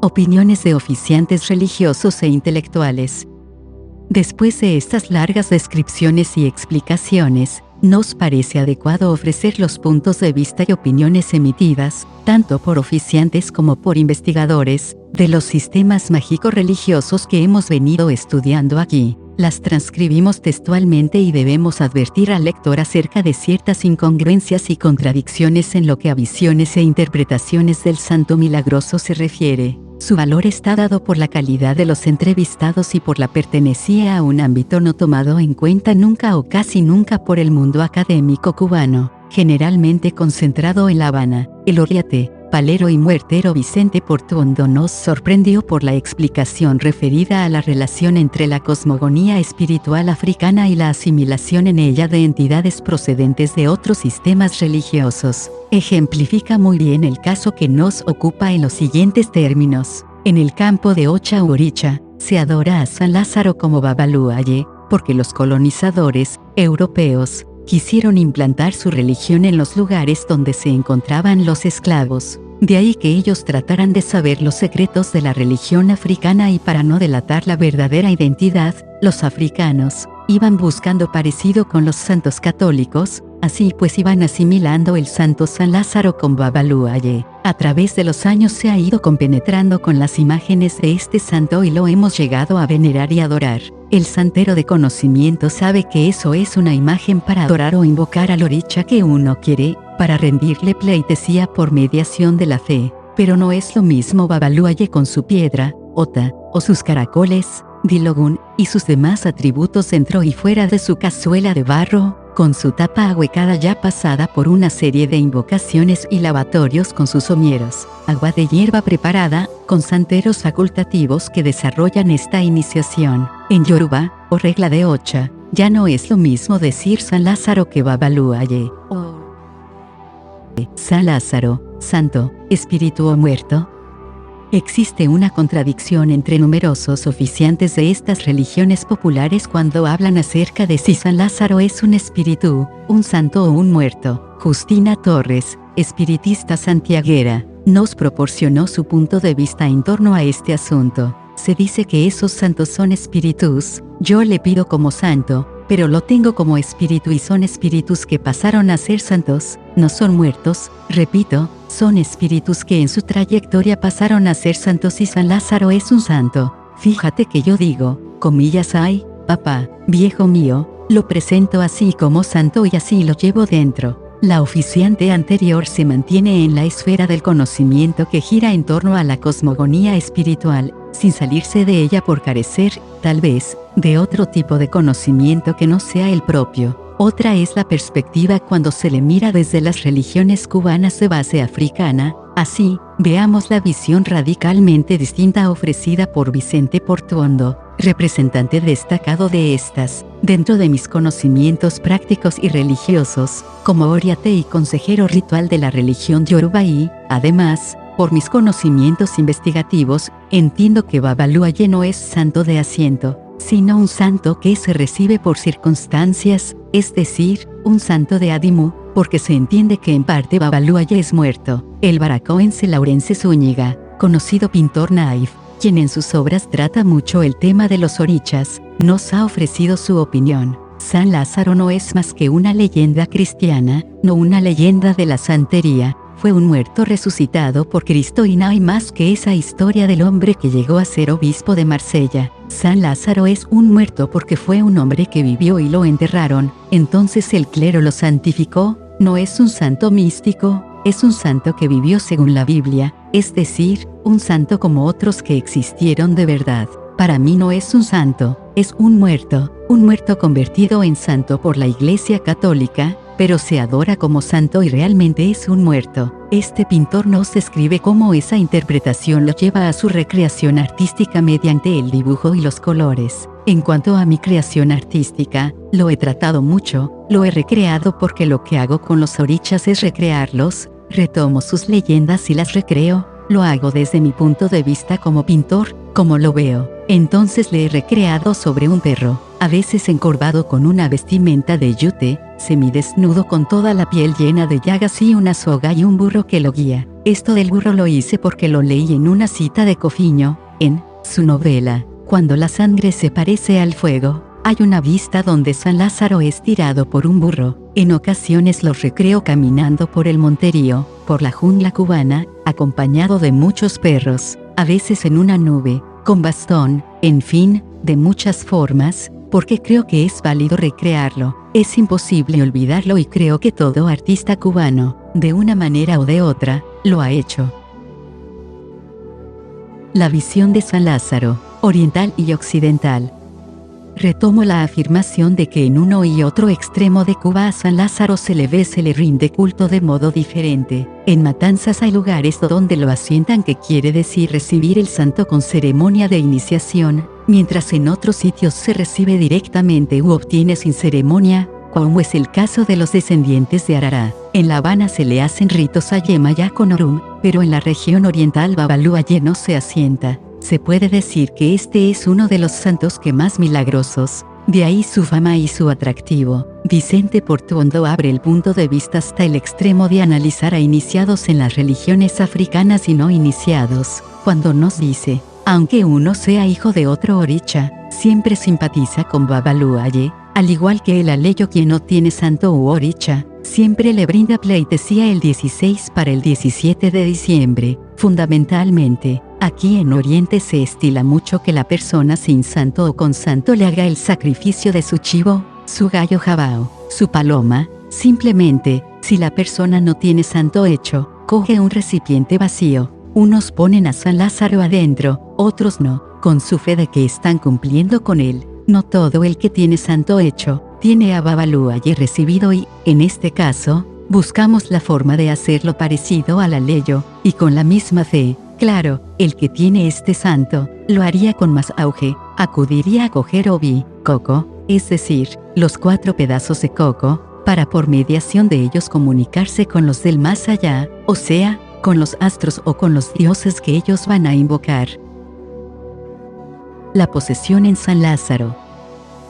Opiniones de oficiantes religiosos e intelectuales. Después de estas largas descripciones y explicaciones, nos parece adecuado ofrecer los puntos de vista y opiniones emitidas, tanto por oficiantes como por investigadores, de los sistemas mágicos religiosos que hemos venido estudiando aquí. Las transcribimos textualmente y debemos advertir al lector acerca de ciertas incongruencias y contradicciones en lo que a visiones e interpretaciones del santo milagroso se refiere. Su valor está dado por la calidad de los entrevistados y por la pertenencia a un ámbito no tomado en cuenta nunca o casi nunca por el mundo académico cubano, generalmente concentrado en La Habana. El oriate, palero y muertero Vicente Portuondo nos sorprendió por la explicación referida a la relación entre la cosmogonía espiritual africana y la asimilación en ella de entidades procedentes de otros sistemas religiosos. Ejemplifica muy bien el caso que nos ocupa en los siguientes términos. En el campo de Ocha u Oricha, se adora a San Lázaro como Babaluaye, porque los colonizadores europeos quisieron implantar su religión en los lugares donde se encontraban los esclavos. De ahí que ellos trataran de saber los secretos de la religión africana y para no delatar la verdadera identidad, los africanos iban buscando parecido con los santos católicos, así pues iban asimilando el santo San Lázaro con Babaluaye. A través de los años se ha ido compenetrando con las imágenes de este santo y lo hemos llegado a venerar y adorar. El santero de conocimiento sabe que eso es una imagen para adorar o invocar al oricha que uno quiere, para rendirle pleitesía por mediación de la fe. Pero no es lo mismo Babaluaye con su piedra, Ota, o sus caracoles, Dilogun, y sus demás atributos dentro y fuera de su cazuela de barro, con su tapa ahuecada ya pasada por una serie de invocaciones y lavatorios con sus somieros, agua de hierba preparada, con santeros facultativos que desarrollan esta iniciación. En Yoruba, o regla de Ocha, ya no es lo mismo decir San Lázaro que Babaluaye, o San Lázaro, santo, espíritu o muerto. Existe una contradicción entre numerosos oficiantes de estas religiones populares cuando hablan acerca de si San Lázaro es un espíritu, un santo o un muerto. Justina Torres, espiritista santiaguera, nos proporcionó su punto de vista en torno a este asunto. Se dice que esos santos son espíritus, yo le pido como santo, pero lo tengo como espíritu y son espíritus que pasaron a ser santos, no son muertos, repito, son espíritus que en su trayectoria pasaron a ser santos y San Lázaro es un santo. Fíjate que yo digo, comillas ay, papá, viejo mío, lo presento así como santo y así lo llevo dentro. La oficiante anterior se mantiene en la esfera del conocimiento que gira en torno a la cosmogonía espiritual, sin salirse de ella por carecer, tal vez, de otro tipo de conocimiento que no sea el propio. Otra es la perspectiva cuando se le mira desde las religiones cubanas de base africana. Así, veamos la visión radicalmente distinta ofrecida por Vicente Portuondo, representante destacado de estas. Dentro de mis conocimientos prácticos y religiosos, como oriate y consejero ritual de la religión yoruba y, además, por mis conocimientos investigativos, entiendo que Babaluaye no es santo de asiento, sino un santo que se recibe por circunstancias, es decir, un santo de Adimu, porque se entiende que en parte Babaluaye es muerto. El baracoense Laurence Zúñiga, conocido pintor naif, quien en sus obras trata mucho el tema de los orichas, nos ha ofrecido su opinión. San Lázaro no es más que una leyenda cristiana, no una leyenda de la santería. Fue un muerto resucitado por Cristo y no hay más que esa historia del hombre que llegó a ser obispo de Marsella. San Lázaro es un muerto porque fue un hombre que vivió y lo enterraron, entonces el clero lo santificó. No es un santo místico, es un santo que vivió según la Biblia, es decir, un santo como otros que existieron de verdad. Para mí no es un santo, es un muerto convertido en santo por la Iglesia Católica, pero se adora como santo y realmente es un muerto. Este pintor nos describe cómo esa interpretación lo lleva a su recreación artística mediante el dibujo y los colores. En cuanto a mi creación artística, lo he tratado mucho, lo he recreado porque lo que hago con los orichas es recrearlos, retomo sus leyendas y las recreo, lo hago desde mi punto de vista como pintor, como lo veo. Entonces le he recreado sobre un perro, a veces encorvado con una vestimenta de yute, semidesnudo con toda la piel llena de llagas y una soga y un burro que lo guía. Esto del burro lo hice porque lo leí en una cita de Cofiño, en su novela, Cuando la sangre se parece al fuego. Hay una vista donde San Lázaro es tirado por un burro. En ocasiones lo recreo caminando por el Monterío, por la jungla cubana, acompañado de muchos perros, a veces en una nube, con bastón, en fin, de muchas formas, porque creo que es válido recrearlo. Es imposible olvidarlo y creo que todo artista cubano, de una manera o de otra, lo ha hecho. La visión de San Lázaro, oriental y occidental. Retomo la afirmación de que en uno y otro extremo de Cuba a San Lázaro se le rinde culto de modo diferente. En Matanzas hay lugares donde lo asientan, que quiere decir recibir el santo con ceremonia de iniciación, mientras en otros sitios se recibe directamente u obtiene sin ceremonia, como es el caso de los descendientes de Arará. En La Habana se le hacen ritos a Yemayá con Orum, pero en la región oriental Babaluaye no se asienta. Se puede decir que este es uno de los santos que más milagrosos, de ahí su fama y su atractivo. Vicente Portuondo abre el punto de vista hasta el extremo de analizar a iniciados en las religiones africanas y no iniciados, cuando nos dice, aunque uno sea hijo de otro oricha, siempre simpatiza con Babaluaye, al igual que el aleyo quien no tiene santo u oricha, siempre le brinda pleitesía el 16 para el 17 de diciembre, fundamentalmente. Aquí en Oriente se estila mucho que la persona sin santo o con santo le haga el sacrificio de su chivo, su gallo jabao, su paloma. Simplemente, si la persona no tiene santo hecho, coge un recipiente vacío. Unos ponen a San Lázaro adentro, otros no, con su fe de que están cumpliendo con él. No todo el que tiene santo hecho, tiene a Babaluaye recibido y, en este caso, buscamos la forma de hacerlo parecido al aleyo, y con la misma fe. Claro, el que tiene este santo, lo haría con más auge, acudiría a coger obi, coco, es decir, los 4 pedazos de coco, para por mediación de ellos comunicarse con los del más allá, o sea, con los astros o con los dioses que ellos van a invocar. La posesión en San Lázaro.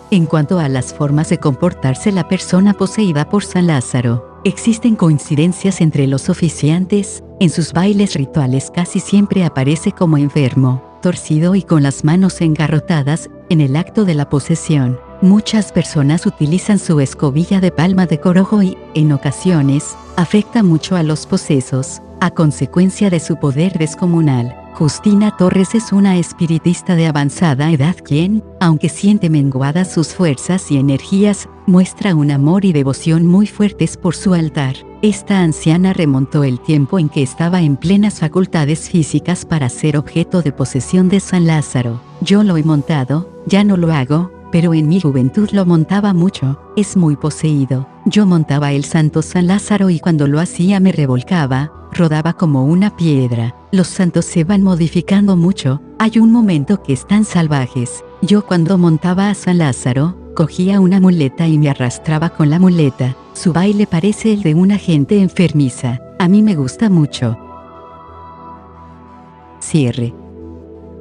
En cuanto a las formas de comportarse la persona poseída por San Lázaro, existen coincidencias entre los oficiantes. En sus bailes rituales casi siempre aparece como enfermo, torcido y con las manos engarrotadas. En el acto de la posesión, muchas personas utilizan su escobilla de palma de corojo y, en ocasiones, afecta mucho a los posesos, a consecuencia de su poder descomunal. Justina Torres es una espiritista de avanzada edad quien, aunque siente menguadas sus fuerzas y energías, muestra un amor y devoción muy fuertes por su altar. Esta anciana remontó el tiempo en que estaba en plenas facultades físicas para ser objeto de posesión de San Lázaro. Yo lo he montado, ya no lo hago, pero en mi juventud lo montaba mucho, es muy poseído. Yo montaba el santo San Lázaro y cuando lo hacía me revolcaba, rodaba como una piedra. Los santos se van modificando mucho, hay un momento que están salvajes. Yo cuando montaba a San Lázaro, cogía una muleta y me arrastraba con la muleta. Su baile parece el de una gente enfermiza. A mí me gusta mucho. Cierre.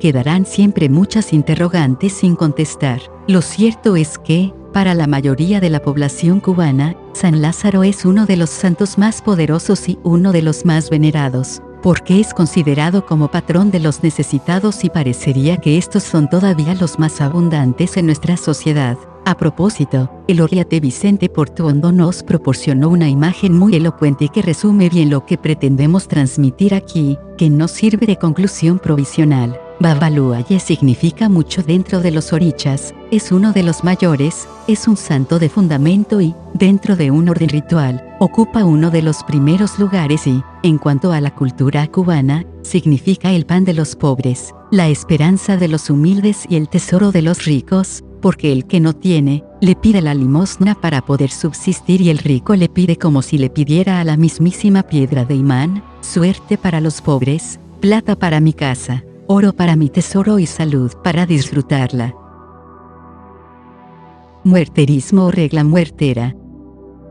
Quedarán siempre muchas interrogantes sin contestar. Lo cierto es que, para la mayoría de la población cubana, San Lázaro es uno de los santos más poderosos y uno de los más venerados, porque es considerado como patrón de los necesitados y parecería que estos son todavía los más abundantes en nuestra sociedad. A propósito, el oriate Vicente Portuondo nos proporcionó una imagen muy elocuente que resume bien lo que pretendemos transmitir aquí, que nos sirve de conclusión provisional. Babaluaye significa mucho dentro de los orichas, es uno de los mayores, es un santo de fundamento y, dentro de un orden ritual, ocupa uno de los primeros lugares y, en cuanto a la cultura cubana, significa el pan de los pobres, la esperanza de los humildes y el tesoro de los ricos, porque el que no tiene, le pide la limosna para poder subsistir y el rico le pide como si le pidiera a la mismísima piedra de imán, suerte para los pobres, plata para mi casa, oro para mi tesoro y salud para disfrutarla. Muerterismo o regla muertera.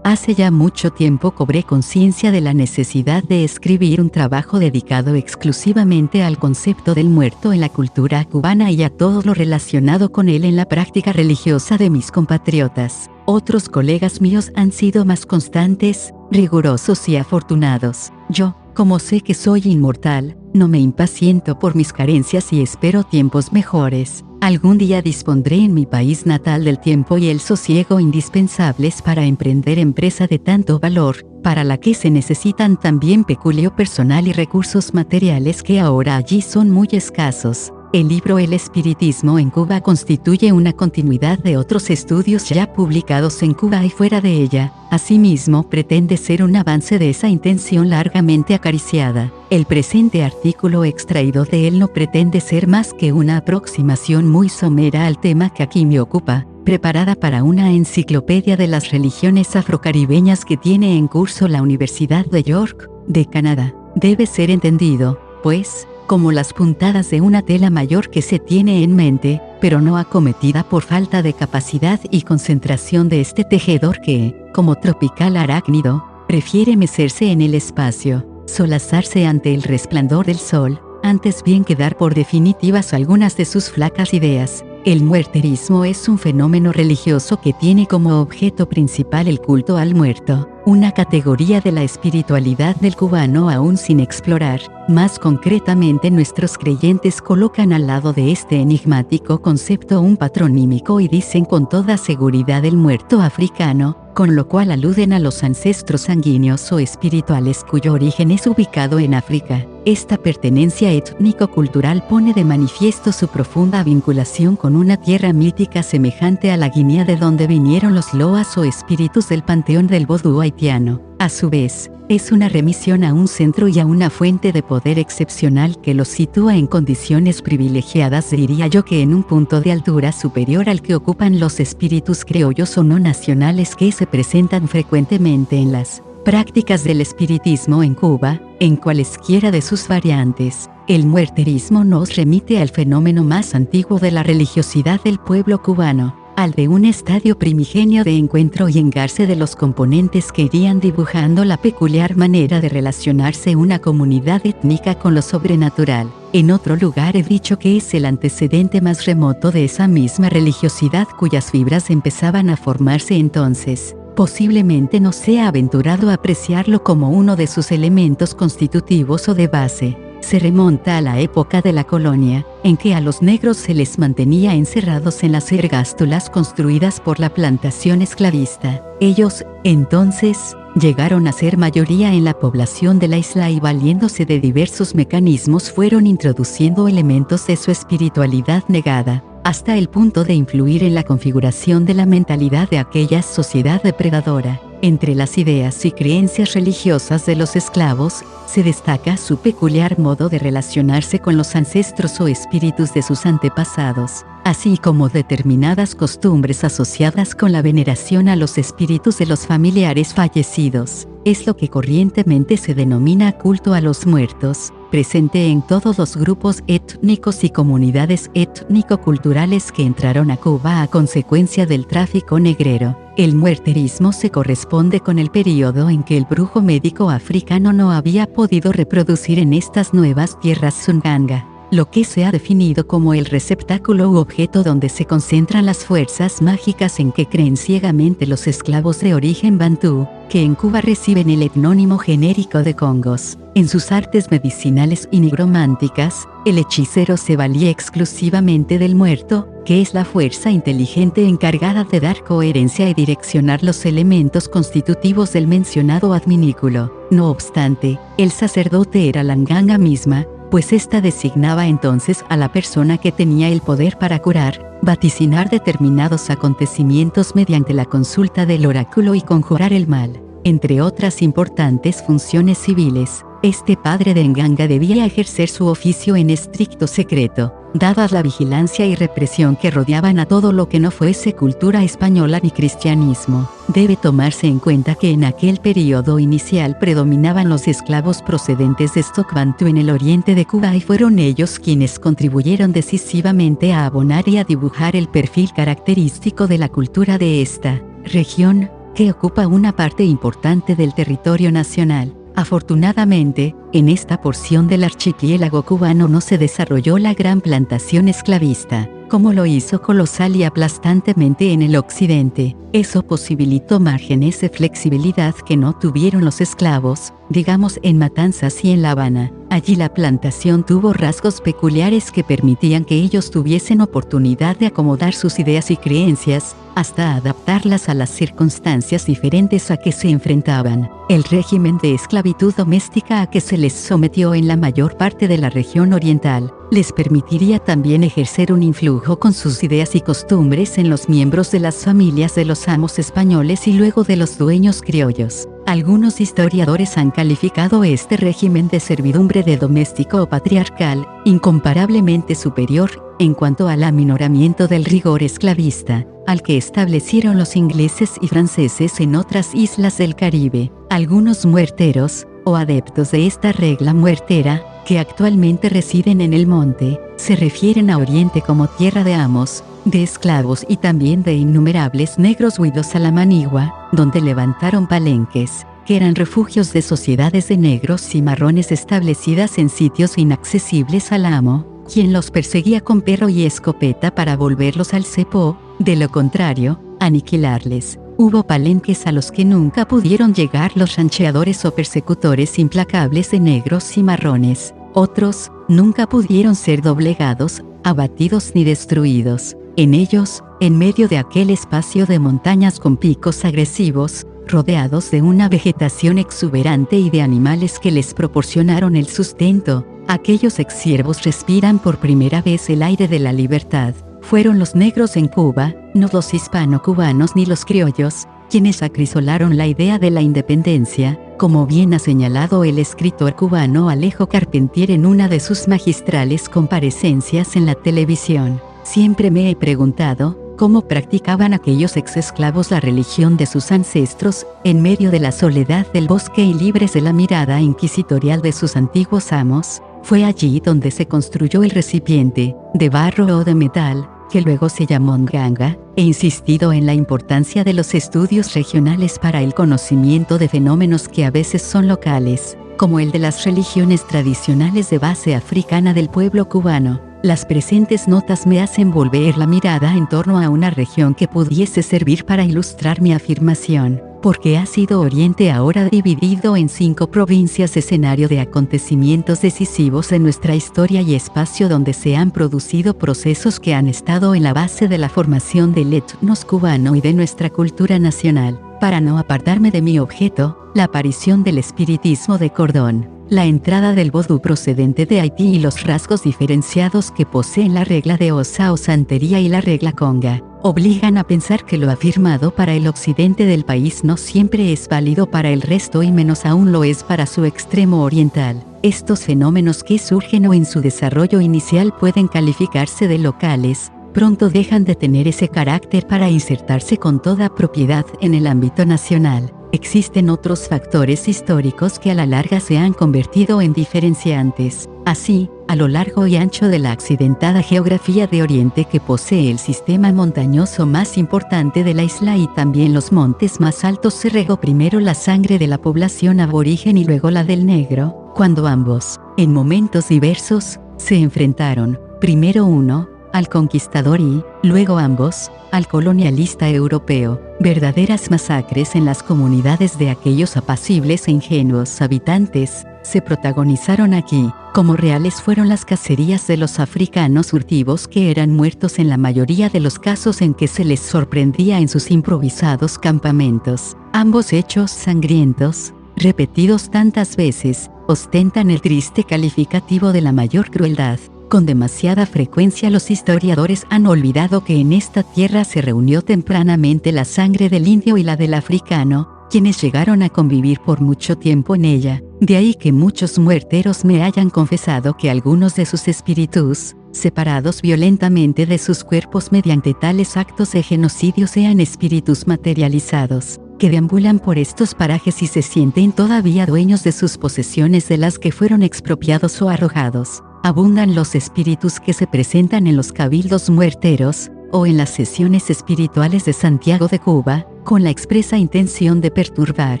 Hace ya mucho tiempo cobré conciencia de la necesidad de escribir un trabajo dedicado exclusivamente al concepto del muerto en la cultura cubana y a todo lo relacionado con él en la práctica religiosa de mis compatriotas. Otros colegas míos han sido más constantes, rigurosos y afortunados. Yo, Como sé que soy inmortal, no me impaciento por mis carencias y espero tiempos mejores. Algún día dispondré en mi país natal del tiempo y el sosiego indispensables para emprender empresa de tanto valor, para la que se necesitan también peculio personal y recursos materiales que ahora allí son muy escasos. El libro El Espiritismo en Cuba constituye una continuidad de otros estudios ya publicados en Cuba y fuera de ella. Asimismo, pretende ser un avance de esa intención largamente acariciada. El presente artículo extraído de él no pretende ser más que una aproximación muy somera al tema que aquí me ocupa, preparada para una enciclopedia de las religiones afrocaribeñas que tiene en curso la Universidad de York, de Canadá. Debe ser entendido, pues, como las puntadas de una tela mayor que se tiene en mente, pero no acometida por falta de capacidad y concentración de este tejedor que, como tropical arácnido, prefiere mecerse en el espacio, solazarse ante el resplandor del sol, antes bien que dar por definitivas algunas de sus flacas ideas. El muerterismo es un fenómeno religioso que tiene como objeto principal el culto al muerto, una categoría de la espiritualidad del cubano aún sin explorar. Más concretamente, nuestros creyentes colocan al lado de este enigmático concepto un patronímico y dicen con toda seguridad el muerto africano, con lo cual aluden a los ancestros sanguíneos o espirituales cuyo origen es ubicado en África. Esta pertenencia étnico-cultural pone de manifiesto su profunda vinculación con una tierra mítica semejante a la Guinea de donde vinieron los loas o espíritus del panteón del vodú haitiano. A su vez, es una remisión a un centro y a una fuente de poder excepcional que los sitúa en condiciones privilegiadas, diría yo que en un punto de altura superior al que ocupan los espíritus criollos o no nacionales que se presentan frecuentemente en las prácticas del espiritismo en Cuba, en cualesquiera de sus variantes. El muerterismo nos remite al fenómeno más antiguo de la religiosidad del pueblo cubano, al de un estadio primigenio de encuentro y engarce de los componentes que irían dibujando la peculiar manera de relacionarse una comunidad étnica con lo sobrenatural. En otro lugar he dicho que es el antecedente más remoto de esa misma religiosidad cuyas fibras empezaban a formarse entonces. Posiblemente no sea aventurado apreciarlo como uno de sus elementos constitutivos o de base. Se remonta a la época de la colonia, en que a los negros se les mantenía encerrados en las ergástulas construidas por la plantación esclavista. Ellos, entonces, llegaron a ser mayoría en la población de la isla y valiéndose de diversos mecanismos fueron introduciendo elementos de su espiritualidad negada, hasta el punto de influir en la configuración de la mentalidad de aquella sociedad depredadora. Entre las ideas y creencias religiosas de los esclavos, se destaca su peculiar modo de relacionarse con los ancestros o espíritus de sus antepasados, así como determinadas costumbres asociadas con la veneración a los espíritus de los familiares fallecidos. Es lo que corrientemente se denomina culto a los muertos, presente en todos los grupos étnicos y comunidades étnico-culturales que entraron a Cuba a consecuencia del tráfico negrero. El muerterismo se corresponde con el periodo en que el brujo médico africano no había podido reproducir en estas nuevas tierras Sunganga, lo que se ha definido como el receptáculo u objeto donde se concentran las fuerzas mágicas en que creen ciegamente los esclavos de origen bantú, que en Cuba reciben el etnónimo genérico de congos. En sus artes medicinales y nigrománticas, el hechicero se valía exclusivamente del muerto, que es la fuerza inteligente encargada de dar coherencia y direccionar los elementos constitutivos del mencionado adminículo. No obstante, el sacerdote era la nganga misma, pues ésta designaba entonces a la persona que tenía el poder para curar, vaticinar determinados acontecimientos mediante la consulta del oráculo y conjurar el mal. Entre otras importantes funciones civiles, este padre de nganga debía ejercer su oficio en estricto secreto, dadas la vigilancia y represión que rodeaban a todo lo que no fuese cultura española ni cristianismo. Debe tomarse en cuenta que en aquel periodo inicial predominaban los esclavos procedentes de stock bantú en el oriente de Cuba y fueron ellos quienes contribuyeron decisivamente a abonar y a dibujar el perfil característico de la cultura de esta región, que ocupa una parte importante del territorio nacional. Afortunadamente, en esta porción del archipiélago cubano no se desarrolló la gran plantación esclavista, como lo hizo colosal y aplastantemente en el occidente. Eso posibilitó márgenes de flexibilidad que no tuvieron los esclavos, digamos en Matanzas y en La Habana. Allí la plantación tuvo rasgos peculiares que permitían que ellos tuviesen oportunidad de acomodar sus ideas y creencias, hasta adaptarlas a las circunstancias diferentes a que se enfrentaban. El régimen de esclavitud doméstica a que se les sometió en la mayor parte de la región oriental, les permitiría también ejercer un influjo con sus ideas y costumbres en los miembros de las familias de los amos españoles y luego de los dueños criollos. Algunos historiadores han calificado este régimen de servidumbre de doméstico o patriarcal, incomparablemente superior, en cuanto al aminoramiento del rigor esclavista, al que establecieron los ingleses y franceses en otras islas del Caribe. Algunos muerteros, o adeptos de esta regla muertera, que actualmente residen en el monte, se refieren a Oriente como tierra de amos, de esclavos y también de innumerables negros huidos a la manigua, donde levantaron palenques, que eran refugios de sociedades de negros y marrones establecidas en sitios inaccesibles al amo, quien los perseguía con perro y escopeta para volverlos al cepo, de lo contrario, aniquilarles. Hubo palenques a los que nunca pudieron llegar los rancheadores o persecutores implacables de negros y marrones. Otros, nunca pudieron ser doblegados, abatidos ni destruidos. En ellos, en medio de aquel espacio de montañas con picos agresivos, rodeados de una vegetación exuberante y de animales que les proporcionaron el sustento, aquellos exsiervos respiran por primera vez el aire de la libertad. Fueron los negros en Cuba, no los hispano-cubanos ni los criollos, quienes acrisolaron la idea de la independencia, como bien ha señalado el escritor cubano Alejo Carpentier en una de sus magistrales comparecencias en la televisión. Siempre me he preguntado, ¿cómo practicaban aquellos ex-esclavos la religión de sus ancestros, en medio de la soledad del bosque y libres de la mirada inquisitorial de sus antiguos amos? Fue allí donde se construyó el recipiente, de barro o de metal, que luego se llamó nganga. He insistido en la importancia de los estudios regionales para el conocimiento de fenómenos que a veces son locales, como el de las religiones tradicionales de base africana del pueblo cubano. Las presentes notas me hacen volver la mirada en torno a una región que pudiese servir para ilustrar mi afirmación, porque ha sido Oriente ahora dividido en 5 provincias, escenario de acontecimientos decisivos en nuestra historia y espacio donde se han producido procesos que han estado en la base de la formación del etnos cubano y de nuestra cultura nacional. Para no apartarme de mi objeto, la aparición del espiritismo de cordón, la entrada del vodú procedente de Haití y los rasgos diferenciados que poseen la regla de Osa o santería y la regla conga, obligan a pensar que lo afirmado para el occidente del país no siempre es válido para el resto y menos aún lo es para su extremo oriental. Estos fenómenos que surgen o en su desarrollo inicial pueden calificarse de locales, pronto dejan de tener ese carácter para insertarse con toda propiedad en el ámbito nacional. Existen otros factores históricos que a la larga se han convertido en diferenciantes. Así, a lo largo y ancho de la accidentada geografía de Oriente que posee el sistema montañoso más importante de la isla y también los montes más altos, se regó primero la sangre de la población aborigen y luego la del negro, cuando ambos, en momentos diversos, se enfrentaron, primero uno, al conquistador y, luego ambos, al colonialista europeo. Verdaderas masacres en las comunidades de aquellos apacibles e ingenuos habitantes se protagonizaron aquí, como reales fueron las cacerías de los africanos furtivos que eran muertos en la mayoría de los casos en que se les sorprendía en sus improvisados campamentos. Ambos hechos sangrientos, repetidos tantas veces, ostentan el triste calificativo de la mayor crueldad. Con demasiada frecuencia los historiadores han olvidado que en esta tierra se reunió tempranamente la sangre del indio y la del africano, quienes llegaron a convivir por mucho tiempo en ella. De ahí que muchos muerteros me hayan confesado que algunos de sus espíritus, separados violentamente de sus cuerpos mediante tales actos de genocidio, sean espíritus materializados, que deambulan por estos parajes y se sienten todavía dueños de sus posesiones de las que fueron expropiados o arrojados. Abundan los espíritus que se presentan en los cabildos muerteros, o en las sesiones espirituales de Santiago de Cuba, con la expresa intención de perturbar.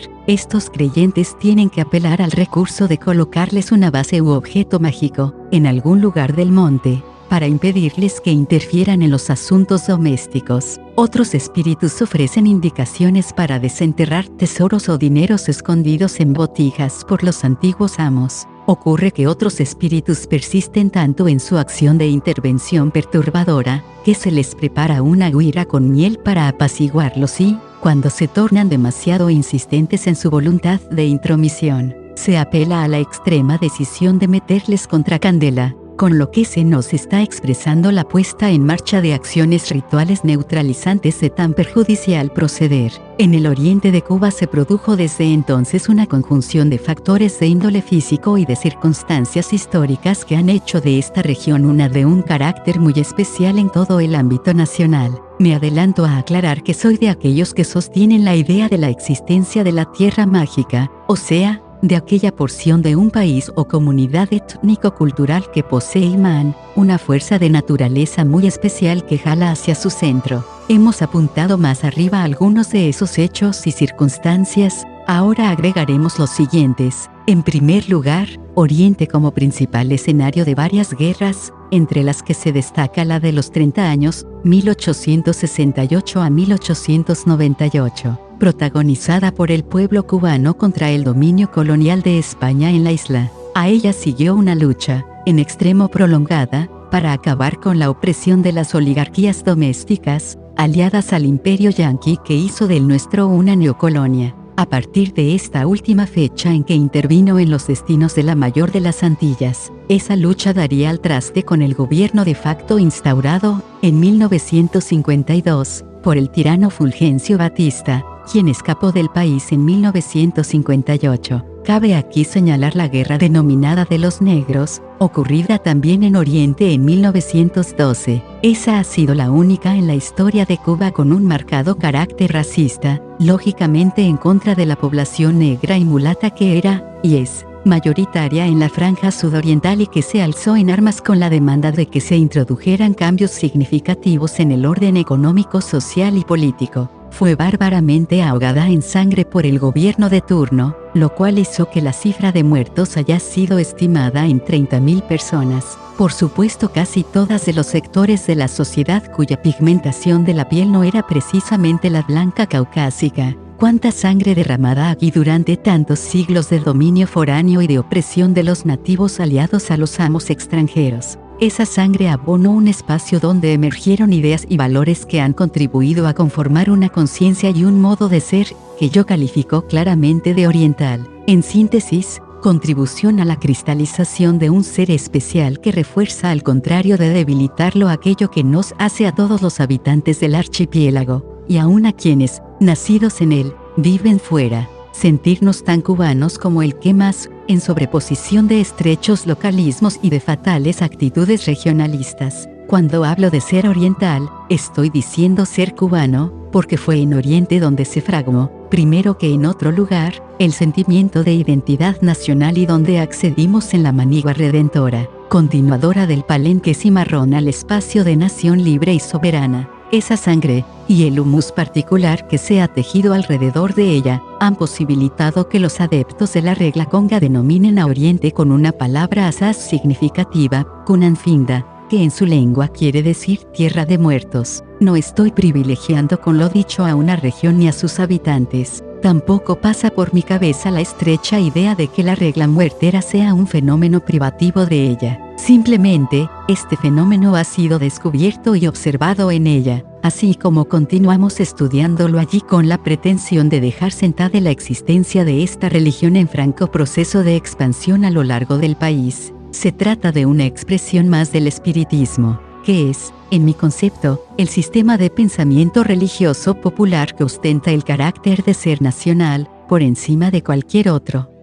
Estos creyentes tienen que apelar al recurso de colocarles una base u objeto mágico, en algún lugar del monte, para impedirles que interfieran en los asuntos domésticos. Otros espíritus ofrecen indicaciones para desenterrar tesoros o dineros escondidos en botijas por los antiguos amos. Ocurre que otros espíritus persisten tanto en su acción de intervención perturbadora, que se les prepara una güira con miel para apaciguarlos y, cuando se tornan demasiado insistentes en su voluntad de intromisión, se apela a la extrema decisión de meterles contra candela, con lo que se nos está expresando la puesta en marcha de acciones rituales neutralizantes de tan perjudicial proceder. En el oriente de Cuba se produjo desde entonces una conjunción de factores de índole físico y de circunstancias históricas que han hecho de esta región una de un carácter muy especial en todo el ámbito nacional. Me adelanto a aclarar que soy de aquellos que sostienen la idea de la existencia de la tierra mágica, o sea, de aquella porción de un país o comunidad étnico-cultural que posee imán, una fuerza de naturaleza muy especial que jala hacia su centro. Hemos apuntado más arriba algunos de esos hechos y circunstancias, ahora agregaremos los siguientes. En primer lugar, Oriente como principal escenario de varias guerras, entre las que se destaca la de los 30 años, 1868 a 1898. Protagonizada por el pueblo cubano contra el dominio colonial de España en la isla. A ella siguió una lucha, en extremo prolongada, para acabar con la opresión de las oligarquías domésticas, aliadas al imperio yanqui que hizo del nuestro una neocolonia. A partir de esta última fecha en que intervino en los destinos de la mayor de las Antillas, esa lucha daría al traste con el gobierno de facto instaurado, en 1952, por el tirano Fulgencio Batista, quien escapó del país en 1958. Cabe aquí señalar la guerra denominada de los negros, ocurrida también en Oriente en 1912. Esa ha sido la única en la historia de Cuba con un marcado carácter racista, lógicamente en contra de la población negra y mulata que era, y es, mayoritaria en la franja sudoriental y que se alzó en armas con la demanda de que se introdujeran cambios significativos en el orden económico, social y político. Fue bárbaramente ahogada en sangre por el gobierno de turno, lo cual hizo que la cifra de muertos haya sido estimada en 30.000 personas. Por supuesto, casi todas de los sectores de la sociedad cuya pigmentación de la piel no era precisamente la blanca caucásica. Cuánta sangre derramada aquí durante tantos siglos de dominio foráneo y de opresión de los nativos aliados a los amos extranjeros. Esa sangre abonó un espacio donde emergieron ideas y valores que han contribuido a conformar una conciencia y un modo de ser, que yo califico claramente de oriental. En síntesis, contribución a la cristalización de un ser especial que refuerza al contrario de debilitarlo aquello que nos hace a todos los habitantes del archipiélago, y aun a quienes, nacidos en él, viven fuera, sentirnos tan cubanos como el que más, en sobreposición de estrechos localismos y de fatales actitudes regionalistas. Cuando hablo de ser oriental, estoy diciendo ser cubano, porque fue en Oriente donde se fraguó, primero que en otro lugar, el sentimiento de identidad nacional y donde accedimos en la manigua redentora, continuadora del palenque cimarrón al espacio de nación libre y soberana. Esa sangre, y el humus particular que se ha tejido alrededor de ella, han posibilitado que los adeptos de la regla conga denominen a Oriente con una palabra asaz significativa, Cunanfinda, que en su lengua quiere decir tierra de muertos. No estoy privilegiando con lo dicho a una región ni a sus habitantes. Tampoco pasa por mi cabeza la estrecha idea de que la regla muertera sea un fenómeno privativo de ella. Simplemente, este fenómeno ha sido descubierto y observado en ella, así como continuamos estudiándolo allí con la pretensión de dejar sentada la existencia de esta religión en franco proceso de expansión a lo largo del país. Se trata de una expresión más del espiritismo, que es, en mi concepto, el sistema de pensamiento religioso popular que ostenta el carácter de ser nacional, por encima de cualquier otro.